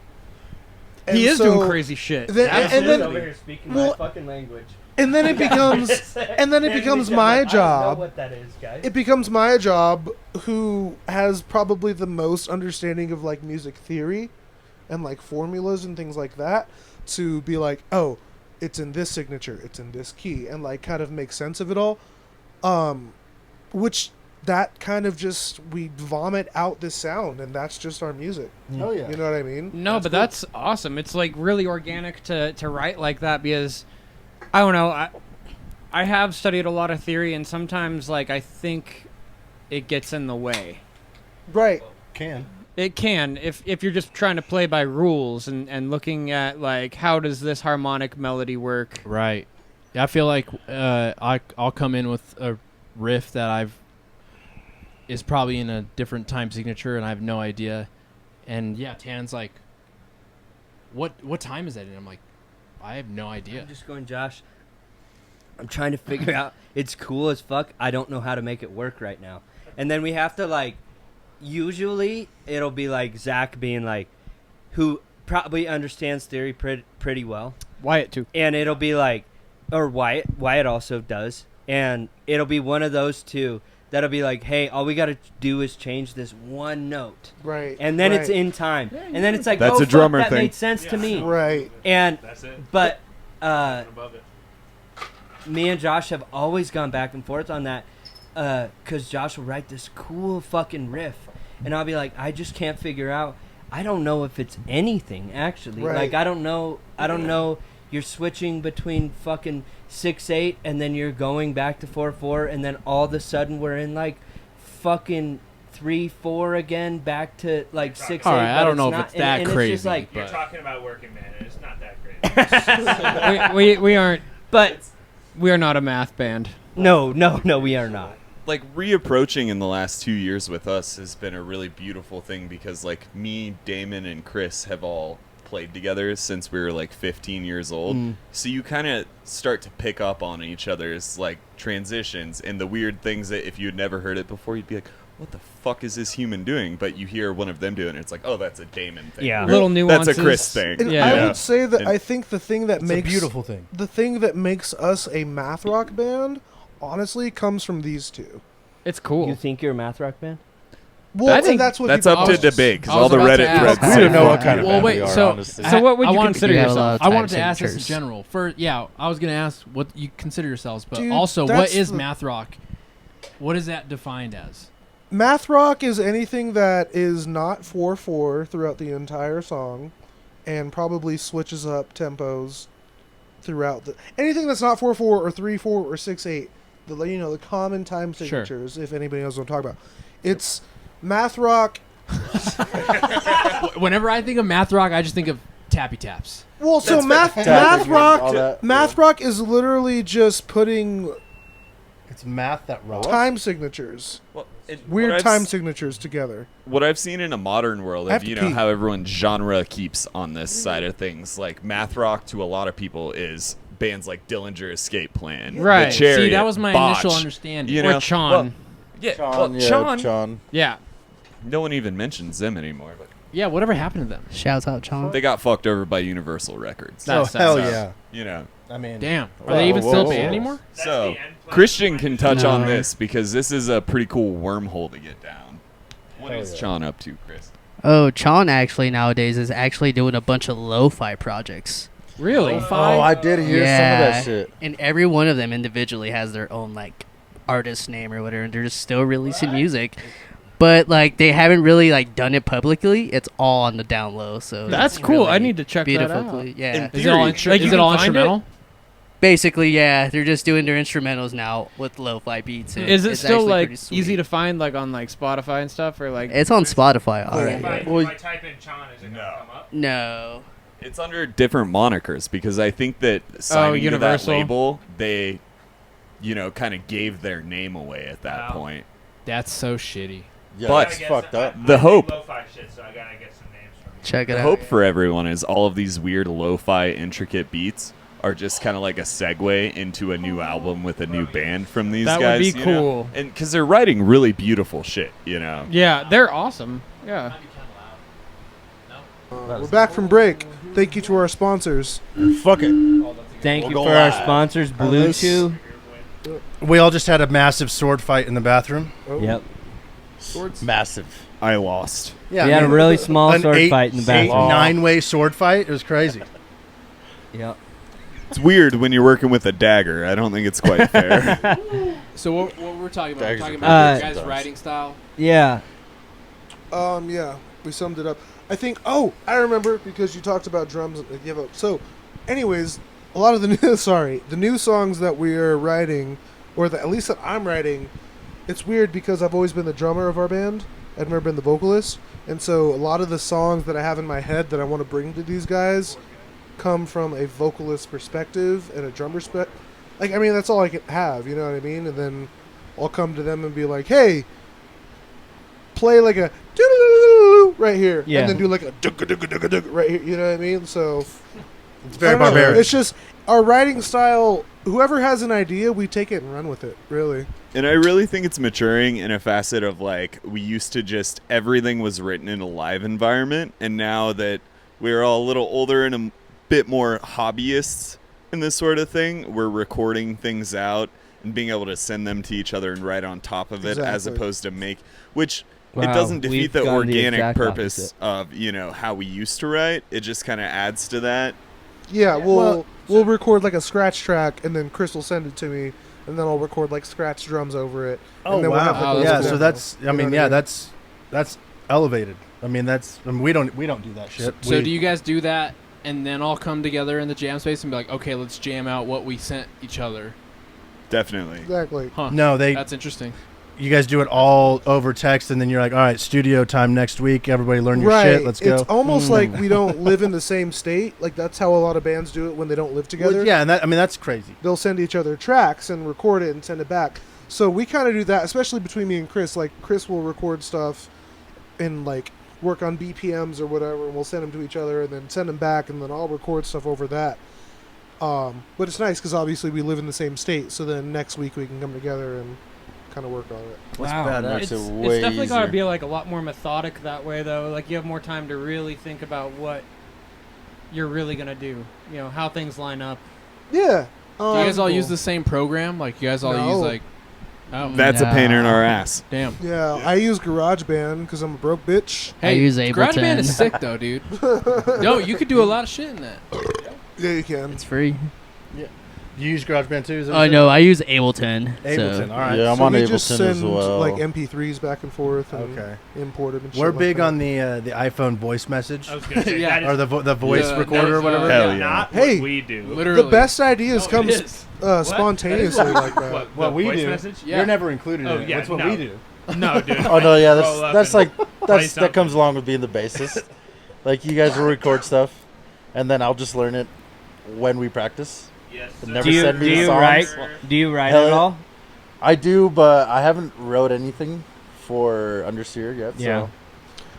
And
he is doing crazy shit.
And then
over here speaking my fucking language.
And then it becomes my job.
I don't know what that is, guys.
It becomes my job, who has probably the most understanding of, like, music theory and, like, formulas and things like that, to be like, oh, it's in this signature, it's in this key, and, like, kind of make sense of it all. Which that kind of just, we vomit out this sound, and that's just our music.
Oh yeah.
You know what I mean?
No, but that's awesome. It's, like, really organic to write like that, because I don't know, I have studied a lot of theory, and sometimes, like, I think it gets in the way.
Right.
It can, if you're just trying to play by rules and looking at, like, how does this harmonic melody work?
Right. Yeah, I feel like I'll come in with a riff that is probably in a different time signature, and I have no idea. And yeah, Tan's like, what time is that? And I'm like, I have no idea.
I'm just going, Josh, I'm trying to figure out. It's cool as fuck. I don't know how to make it work right now. And then we have to, like, usually it'll be like Zach being like, who probably understands theory pretty well.
Wyatt too.
And it'll be like, or Wyatt also does. And it'll be one of those two that'll be like, hey, all we got to do is change this one note.
Right.
And then it's in time. And then it's like,
That's a drummer
that
thing.
made sense to me.
Right.
And,
That's it.
but, me and Josh have always gone back and forth on that, because Josh will write this cool fucking riff, and I'll be like, I just can't figure out. I don't know if it's anything, actually.
Right.
Like, I don't know. You're switching between fucking 6/8, and then you're going back to 4/4, and then all of a sudden we're in, like, fucking 3/4 again, back to, like, 6/8.
All right, I don't know
not,
if it's that
and
crazy.
It's just like,
You're talking about working man, and it's not that crazy.
we aren't,
but
we are not a math band.
no, we are not.
Like, reapproaching in the last 2 years with us has been a really beautiful thing, because, like, me, Damon, and Chris have all played together since we were, like, 15 years old. So you kind of start to pick up on each other's, like, transitions and the weird things that if you had never heard it before, you'd be like, what the fuck is this human doing? But you hear one of them doing it, it's like, oh, that's a Damon thing.
Yeah.
Little nuances.
That's a Chris thing.
And
Yeah.
I would say that
And
I think the thing that
It's
makes
a beautiful thing.
the thing that makes us a math rock band, honestly, comes from these two.
It's cool.
You think you're a math rock band?
Well,
I
and
think
that's what
That's
people
up to
always-
debate, because
I was
all the
about to
Reddit
ask.
threads
We don't
say
know what
fuck
kind
you.
of
Well,
band
wait,
we are,
so
honestly.
So what would
I
you
wanted
consider
to-
yourself?
I wanted to
Time
ask this in
signatures.
general. I was going to ask what you consider yourselves, but
Dude,
also what
that's
is
the-
math rock? What is that defined as?
Math rock is anything that is not 4/4 throughout the entire song, and probably switches up tempos throughout anything that's not 4/4 or 3/4 or 6/8. The common time signatures. If anybody knows what I'm talking about, it's math rock
Whenever I think of math rock, I just think of tappy taps.
Well, so math rock is literally just putting
It's math that rocks.
time signatures,
Well,
weird time signatures together.
What I've seen in a modern world
I have
of,
to
you know,
pee.
how everyone's genre keeps on this side of things, like math rock to a lot of people is bands like Dillinger Escape Plan.
Right.
The
See,
Chariot,
that was my
Botch,
initial understanding.
You
Or
know?
Chon.
Well, yeah, well, Chon.
John.
Yeah.
No one even mentions them anymore. But
Yeah, whatever happened to them?
Shouts out, Chon.
they got fucked over by Universal Records.
Oh,
That's
hell
sad.
yeah.
You know.
I mean,
Damn. Are they even
whoa,
still
whoa,
banned
whoa.
anymore?
So, Christian can touch on
No.
this because this is a pretty cool wormhole to get down. What
Hell
is
yeah.
Chon up to, Chris?
Oh, Chon actually nowadays is actually doing a bunch of lo-fi projects.
Really?
Oh, I did hear some of that shit.
And every one of them individually has their own like artist name or whatever, and they're just still releasing music. But like they haven't really like done it publicly. It's all on the down low. So
That's
it's
cool. I
really
need to check that out.
beautifully. Yeah.
In
Is it all,
theory.
Like, you
is it
can
all
find
instrumental?
Basically, yeah, they're just doing their instrumentals now with lo-fi beats. and
Is it
it's
still
actually
like
pretty sweet.
easy to find like on like Spotify and stuff or like
It's on Spotify already.
Well,
type in Chon, is it
No.
gonna come up?
No.
It's under different monikers because I think that signing to that
Universal.
label, they, you know, kind of gave their name away at that point.
That's so shitty.
yeah,
But-
that's fucked up.
The hope,
Lo-fi shit, so I gotta get some names from you.
Check it
the
out.
hope for everyone is all of these weird lo-fi intricate beats are just kind of like a segue into a new album with a new band from these
That would
guys.
be
you know?
cool.
And because they're writing really beautiful shit, you know.
Yeah, they're awesome. Yeah.
We're back from break. Thank you to our sponsors.
fuck it.
Thank
We'll
you
go
for our
live.
sponsors, Blue Chew.
We all just had a massive sword fight in the bathroom.
Yep.
Massive.
I lost.
Yeah,
We had a really small
an
sword fight in the bathroom.
9-way sword fight. It was crazy.
Yep.
It's weird when you're working with a dagger. I don't think it's quite fair.
So what we're talking about? We're
Daggers
talking
are
about your
pretty
guys'
good.
writing style.
Yeah.
Yeah, we summed it up. I think. Oh, I remember because you talked about drums. Give up. So, anyways, a lot of the new the new songs that we are writing, or at least that I'm writing, it's weird because I've always been the drummer of our band. I've never been the vocalist, and so a lot of the songs that I have in my head that I want to bring to these guys come from a vocalist perspective and a drummer perspective. Like, I mean, that's all I can have. You know what I mean? And then I'll come to them and be like, "Hey, play like a doo-doo-doo-doo-doo right here,
Yeah.
and then do like a duk-a-duk-a-duk-a-duk right here." You know what I mean? So
It's very
I don't know.
barbaric.
It's just our writing style. Whoever has an idea, we take it and run with it. Really.
And I really think it's maturing in a facet of like we used to just everything was written in a live environment, and now that we're all a little older and a bit more hobbyists in this sort of thing, we're recording things out and being able to send them to each other and write on top of it as
Exactly.
opposed to make, which it
Wow,
doesn't defeat
we've
the
gone the
organic
exact
purpose
opposite.
of, you know, how we used to write. It just kind of adds to that.
Yeah,
Well,
we'll record like a scratch track, and then Chris will send it to me, and then I'll record like scratch drums over it.
Oh
and then we'll
wow!
have, like,
Oh,
a
yeah,
little
so
demo.
that's.
You
I
know
mean,
what
yeah,
mean?
that's elevated. I mean, we don't do that shit.
So do you guys do that and then all come together in the jam space and be like, okay, let's jam out what we sent each other?
Definitely.
exactly.
Huh.
No,
That's interesting.
you guys do it all over text, and then you're like, all right, studio time next week. Everybody learn your
Right.
shit. Let's go.
It's almost like we don't live in the same state. Like that's how a lot of bands do it when they don't live together.
Well, yeah, and that's crazy.
They'll send each other tracks and record it and send it back. So we kind of do that, especially between me and Chris. Like Chris will record stuff and like work on BPMs or whatever, and we'll send them to each other and then send them back, and then I'll record stuff over that. But it's nice because obviously we live in the same state. So then next week we can come together and kind of work on it.
Wow.
badass.
It's,
Makes it
it's
way
definitely got to
easier.
be like a lot more methodic that way though. Like you have more time to really think about what you're really going to do. You know, how things line up.
Yeah.
Do you guys all
cool.
use the same program? Like you guys all
No.
use like, oh,
That's a pain in our ass.
damn.
Yeah, I use GarageBand because I'm a broke bitch.
I use
GarageBand
Ableton.
is sick though, dude. No, you could do a lot of shit in that.
Yeah, you can.
It's free.
You use GarageBand too? Is that what
Oh
you
no, I use Ableton.
Ableton.
So.
All right.
Yeah, I'm
So
on
we
Ableton
just send
as well.
like MP3s back and forth and
Okay.
import them. And shit
We're
like
big
that.
on the iPhone voice message
I was gonna say
Yeah.
that
or
is,
the voice
Yeah,
recorder
that
or
is,
whatever.
Hell yeah.
not
Hey,
what we do.
Literally.
The best ideas
Oh,
come
it is.
spontaneously like that.
What
What we
voice
do.
message?
Yeah.
You're never included
Oh,
in it.
yeah,
That's what
no.
we do.
No, dude.
Oh no, yeah,
Roll up
that's
and
like
play
that
something.
comes along with being the bassist. Like you guys will record stuff, and then I'll just learn it when we practice.
Yes,
But
sir.
never
Do you,
send me
do
the
you
songs.
write? Do you write
Hell
at
yeah.
all?
I do, but I haven't wrote anything for Underseer yet.
Yeah.
So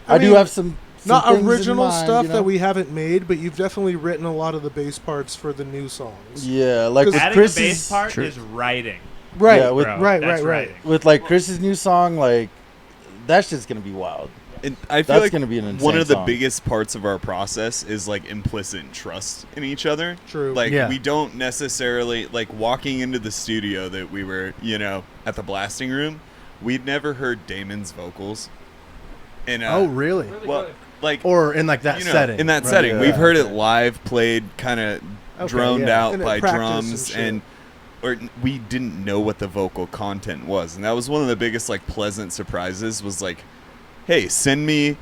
I
I do
mean,
have some
Not
things in
original
mind,
stuff
you know?
that we haven't made, but you've definitely written a lot of the bass parts for the new songs.
Yeah, like with
Adding a bass
Chris's
part is writing.
Right,
Yeah, with-
bro.
right,
That's
right.
writing.
with like Chris's new song, like that's just gonna be wild.
And I feel
That's
like
gonna be an insane
one of the
song.
biggest parts of our process is like implicit trust in each other.
True.
Like
Yeah.
we don't necessarily like walking into the studio that we were, at the blasting room. We'd never heard Damon's vocals. And
Oh, really?
well, like
Or in like that setting?
in that
right?
setting,
Yeah.
we've heard it live, played, kind of
Okay,
droned
yeah.
out
And at
by
practice
drums,
and
or we didn't know what the vocal content was, and that was one of the biggest like pleasant surprises. Was like, hey, send me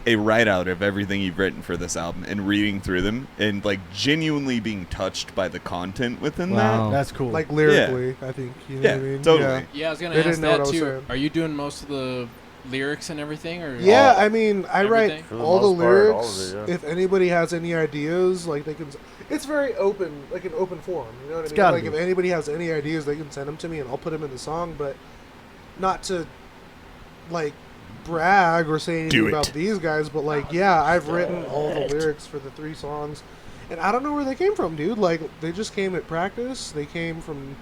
a write out of everything you've written for this album, and reading through them, and like genuinely being touched by the content within
Wow.
That's cool.
Like lyrically, I think. You know
Yeah,
what I mean?
totally.
Yeah, I was gonna
They
ask
didn't know what
that
I was
too.
saying.
Are you doing most of the lyrics and everything, or
Yeah, I mean, I write
Everything?
For the
all the
most part, all
lyrics.
of it, yeah.
If anybody has any ideas, like they can. It's very open, like an open forum. You know what I mean?
gotta
Like
be.
if anybody has any ideas, they can send them to me, and I'll put them in the song. But not to like brag or say anything
Do it.
about these guys, but like, yeah, I've written all the lyrics for the 3 songs, and I don't know where they came from, dude. Like they just came at practice. They came from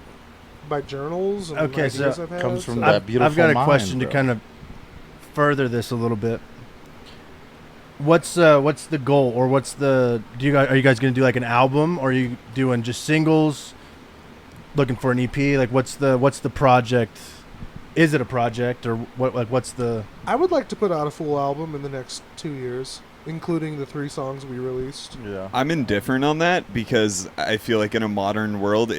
my journals and
Okay,
ideas
so
I've had.
comes from
so-
that
I've
beautiful
got a
mind,
question to
bro.
kind of further this a little bit. What's the goal, or are you guys going to do like an album, or are you doing just singles, looking for an EP? Like what's the project? Is it a project, or what's the?
I would like to put out a full album in the next 2 years, including the 3 songs we released.
Yeah.
I'm indifferent on that because I feel like in a modern world,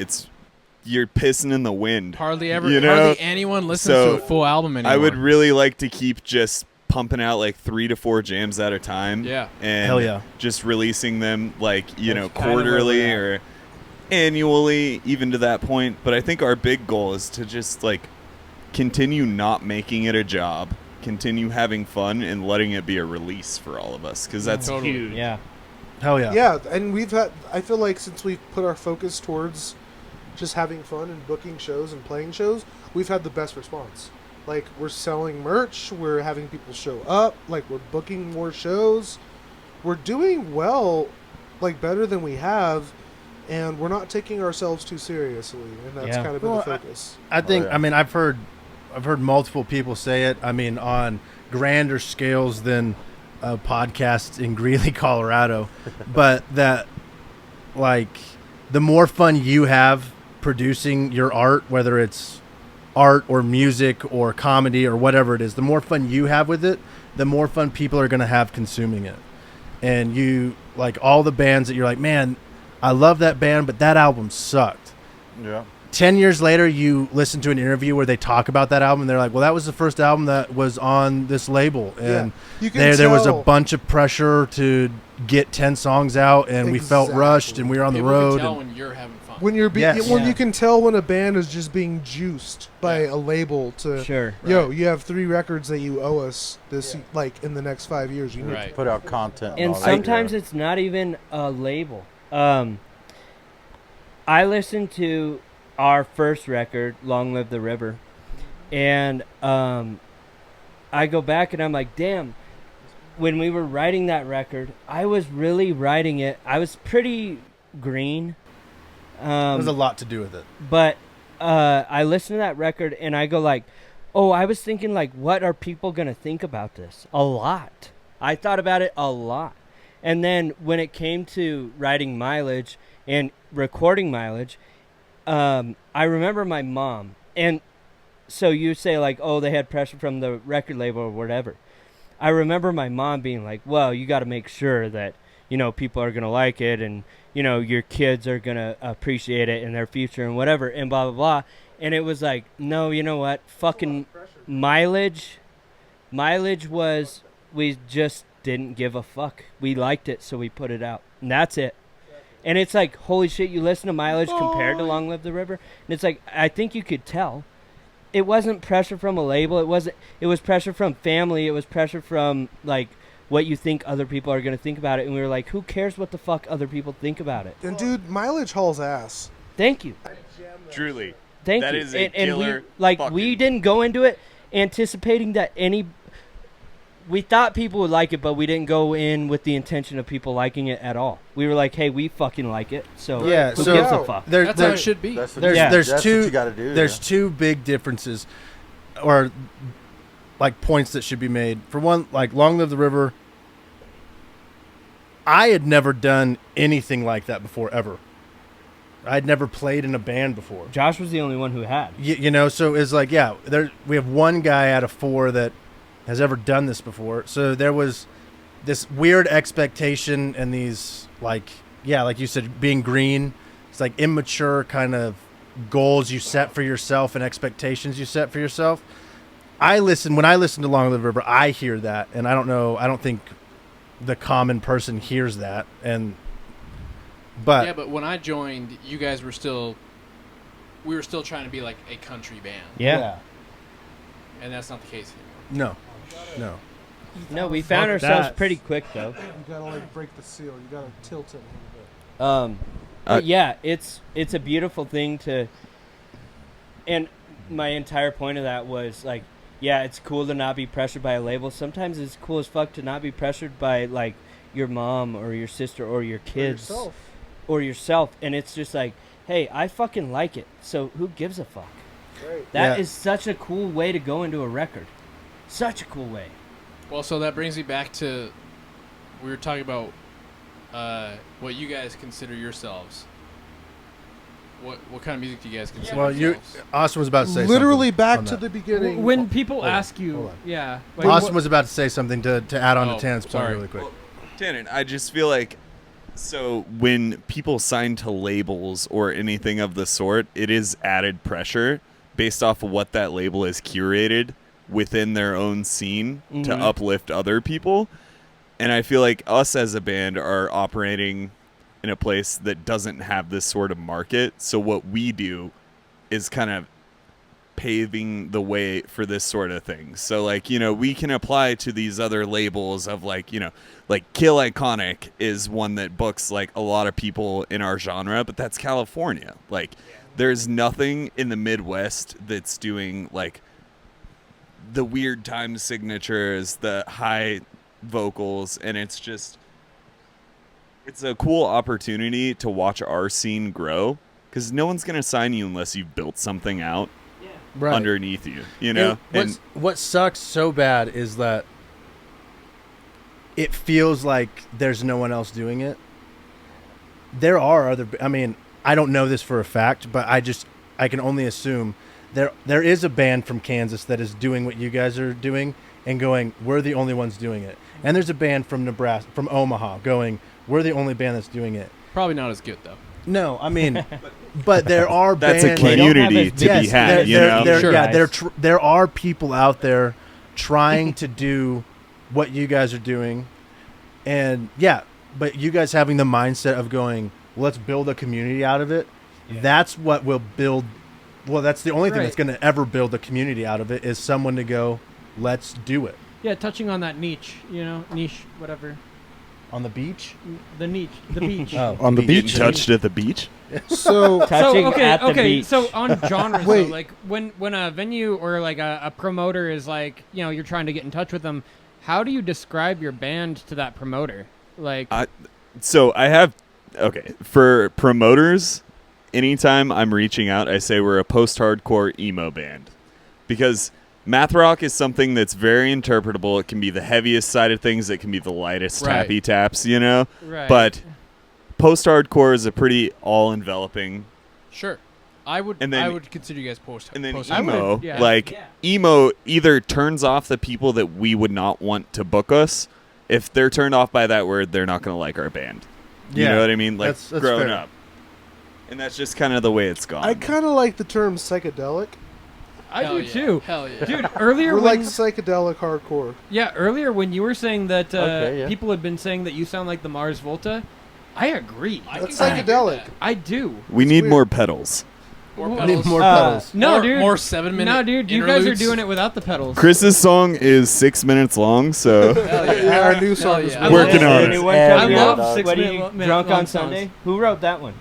you're pissing in the wind.
hardly ever,
You know?
hardly anyone listens
So,
to a full album anymore.
I would really like to keep just pumping out like 3 to 4 jams at a time.
Yeah.
And
Hell yeah.
just releasing them like,
That's kind of
quarterly
where we're
or annually, even to that point. But I think our big goal is to just like continue not making it a job, continue having fun, and letting it be a release for all of us. Because that's
Totally.
Huge.
Yeah.
Hell yeah.
Yeah, and I feel like since we've put our focus towards just having fun and booking shows and playing shows, we've had the best response. Like, we're selling merch, we're having people show up, like, we're booking more shows. We're doing well, like, better than we have, and we're not taking ourselves too seriously, and that's
Yeah.
kind of been
Well,
the focus.
I think.
yeah.
I mean, I've heard multiple people say it. I mean, on grander scales than a podcast in Greeley, Colorado, but that like the more fun you have producing your art, whether it's art or music or comedy or whatever it is, the more fun you have with it, the more fun people are going to have consuming it. And you like all the bands that you're like, man, I love that band, but that album sucked.
Yeah.
10 years later, you listen to an interview where they talk about that album. And they're like, well, that was the first album that was on this label. And
You can
there was a
tell-
bunch of pressure to get 10 songs out. And we felt
Exactly.
rushed and we were on the
People
road.
can tell
and-
when you're having fun.
When you're
Yes.
when
Yeah.
you can tell when a band is just being juiced by a label to
Sure.
yo, you have 3 records that you owe us this like in the next 5 years. You need
Right.
Put out content.
And
all that.
sometimes it's not even a label. I listened to our first record, Long Live the River, and I go back and I'm like, damn, when we were writing that record, I was really writing it. I was pretty green.
There's a lot to do with it.
But I listened to that record and I go like, oh, I was thinking like, what are people going to think about this? A lot. I thought about it a lot. And then when it came to writing Mileage and recording Mileage, I remember my mom. And so you say like, oh, they had pressure from the record label or whatever. I remember my mom being like, well, you got to make sure that, people are going to like it and, your kids are going to appreciate it in their future and whatever and blah, blah, blah. And it was like, no, you know what? Fucking Mileage was, we just didn't give a fuck. We liked it, so we put it out. And that's it. And it's like, holy shit, you listen to Mileage compared to Long Live the River? And it's like, I think you could tell. it wasn't pressure from a label. It was pressure from family. It was pressure from like what you think other people are going to think about it. And we were like, who cares what the fuck other people think about it?
And dude, Mileage hauls ass.
Thank you.
Truly.
Thank
That
you.
is a
and
killer
we
fucking-
didn't go into it anticipating that we thought people would like it, but we didn't go in with the intention of people liking it at all. We were like, hey, we fucking like it. So
Yeah,
who
so
gives a fuck?
That's how it should be.
That's what
There's
you-
there's
that's
two
what you gotta do.
there's two big differences, or like points that should be made. For one, like Long Live the River. I had never done anything like that before ever. I'd never played in a band before.
Josh was the only one who had.
You know, so it's like, yeah, we have one guy out of 4 that has ever done this before. So there was this weird expectation and these, like, yeah, like you said, being green. It's like immature kind of goals you set for yourself and expectations you set for yourself. When I listen to Long Live the River, I hear that, and I don't think the common person hears that. But
Yeah, but when I joined, you guys were still trying to be like a country band.
Yeah.
And that's not the case anymore.
No.
No, we found ourselves pretty quick though.
You gotta like break the seal. You gotta tilt it a little bit.
But yeah, it's a beautiful thing to. And my entire point of that was like, yeah, it's cool to not be pressured by a label. Sometimes it's cool as fuck to not be pressured by like your mom or your sister or your kids or yourself. And it's just like, hey, I fucking like it. So who gives a fuck?
Right.
That is such a cool way to go into a record. Such a cool way.
Well, so that brings me back to we were talking about what you guys consider yourselves. What kind of music do you guys consider
Well,
yourselves?
Austin was about to say
Literally
something
back
on
to
that.
the beginning.
When people
Hold on,
ask you,
hold on.
yeah. like,
Austin was about to say something to add on
Oh,
to Tannen's point
sorry.
really quick.
Tannen, I just feel like so when people sign to labels or anything of the sort, it is added pressure based off of what that label has curated within their own scene to uplift other people. And I feel like us as a band are operating in a place that doesn't have this sort of market. So what we do is kind of paving the way for this sort of thing. So like, you know, we can apply to these other labels of like, you know, like Kill Iconic is one that books like a lot of people in our genre, but that's California. Like there's nothing in the Midwest that's doing like the weird time signatures, the high vocals, and it's a cool opportunity to watch our scene grow because no one's going to sign you unless you've built something out underneath you, you know?
And what sucks so bad is that it feels like there's no one else doing it. There are other, I mean, I don't know this for a fact, but I can only assume there is a band from Kansas that is doing what you guys are doing and going, we're the only ones doing it. And there's a band from Nebraska, from Omaha, going, we're the only band that's doing it.
Probably not as good though.
No, I mean, but there are
That's
bands.
a community to be had, you know?
There are people out there trying to do what you guys are doing. And yeah, but you guys having the mindset of going, let's build a community out of it. Yeah. That's what will build. Well, that's the only thing that's going to ever build a community out of it is someone to go, let's do it.
Yeah, touching on that niche, whatever.
On the beach?
The beach.
Oh,
on the beach.
Getting touched at the beach?
So
Touching at the
okay.
beach.
So on genres,
Wait.
though, like when a venue or like a promoter is like, you know, you're trying to get in touch with them, how do you describe your band to that promoter? Like,
So I have, for promoters, anytime I'm reaching out, I say we're a post-hardcore emo band. Because math rock is something that's very interpretable. It can be the heaviest side of things. It can be the lightest tappy taps, you know?
Right.
But post-hardcore is a pretty all-enveloping.
Sure. I would consider you guys post.
And then
post-
emo,
yeah.
emo either turns off the people that we would not want to book us. If they're turned off by that word, they're not going to like our band. You know what I mean? Like,
that's
growing
fair.
up. And that's just kind of the way it's gone.
I kind of like the term psychedelic.
I
Hell
do
yeah.
too.
Hell yeah.
Dude, earlier
We're
when
like psychedelic hardcore.
earlier when you were saying that
Okay, yeah.
people had been saying that you sound like the Mars Volta, I agree.
That's
can agree with
psychedelic.
that.
I do.
we
It's
need
weird.
more pedals.
pedals.
More pedals.
No,
More-
dude.
more 7-minute
No, dude. You guys are
interludes.
doing it without the pedals.
Chris's song is 6 minutes long, so
Yeah, our new song is
yeah.
Working on it.
Anyone
I
tell me
love
what
6
do you-
minute
Drunk
long
on
songs.
Sunday? Who wrote that one?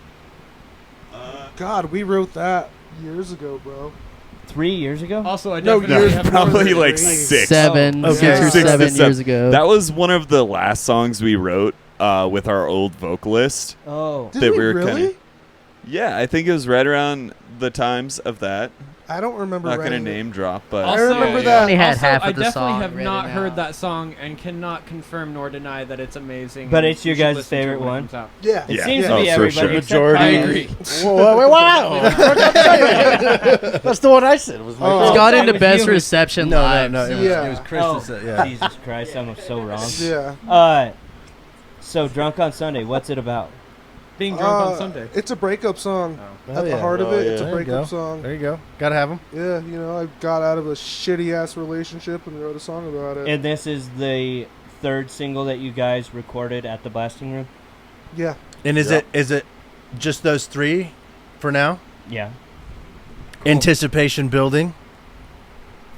God, we wrote that years ago, bro.
3 years ago?
Also, I
No,
definitely
years
have more
probably
than
like
three.
6.
7,
Okay.
6 or
6 to
7
7.
years ago.
That was one of the last songs we wrote with our old vocalist.
Oh.
Did
That
we
we were
really?
kinda- Yeah, I think it was right around the times of that.
I don't remember.
Not gonna
writing it.
name drop, but
I remember
I
that.
only had
Also,
half
I
of the
definitely
song
have
written
not heard
out.
that song and cannot confirm nor deny that it's amazing.
But
and
it's your
you should
guys'
listen to it
favorite
when it
one?
comes out.
Yeah.
It
Yeah.
seems
Yeah.
to be
Oh, for
everybody.
sure.
except
Majority.
I
Carlos.
agree.
That's the one I said. Was my
Oh.
It's
favorite.
got
It
into
was
best
you.
reception
No,
live.
no, no.
Yeah.
It was Chris
Oh.
that said, yeah.
Jesus Christ, I'm so wrong.
Yeah.
So Drunk on Sunday, what's it about?
Being drunk on Sunday.
It's a breakup song.
Oh,
At
yeah.
the heart of
Oh,
it,
yeah.
it's a
There you
breakup
go.
song.
There you go. Gotta have them.
Yeah, you know, I got out of a shitty ass relationship and wrote a song about it.
And this is the third single that you guys recorded at the blasting room?
Yeah.
And is it just those 3 for now?
Yeah.
Anticipation building.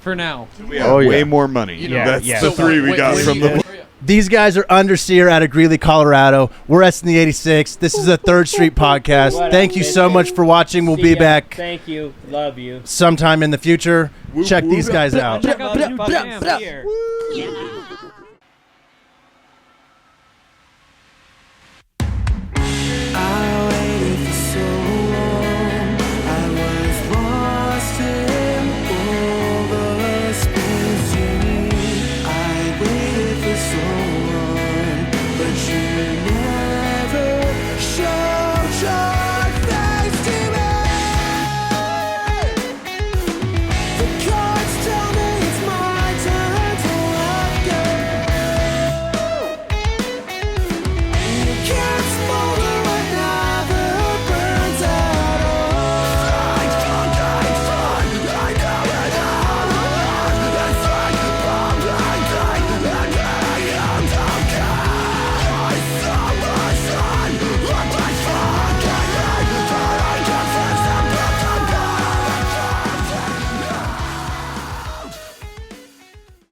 For now.
we have
Oh, yeah.
way more money.
You
know,
That's
yeah.
the
So
3 we
Wait,
got
when
from
you-
the.
These guys are Underseer out of Greeley, Colorado. We're SN 86. This is a Third Street podcast.
What
Thank
up,
you so
bitches?
much for watching. We'll
See
be
ya.
back
Thank you. Love you.
sometime in the future.
Whoop,
Check
whoop.
these guys out.
Check out the new
Motherfucking
jam.
beer.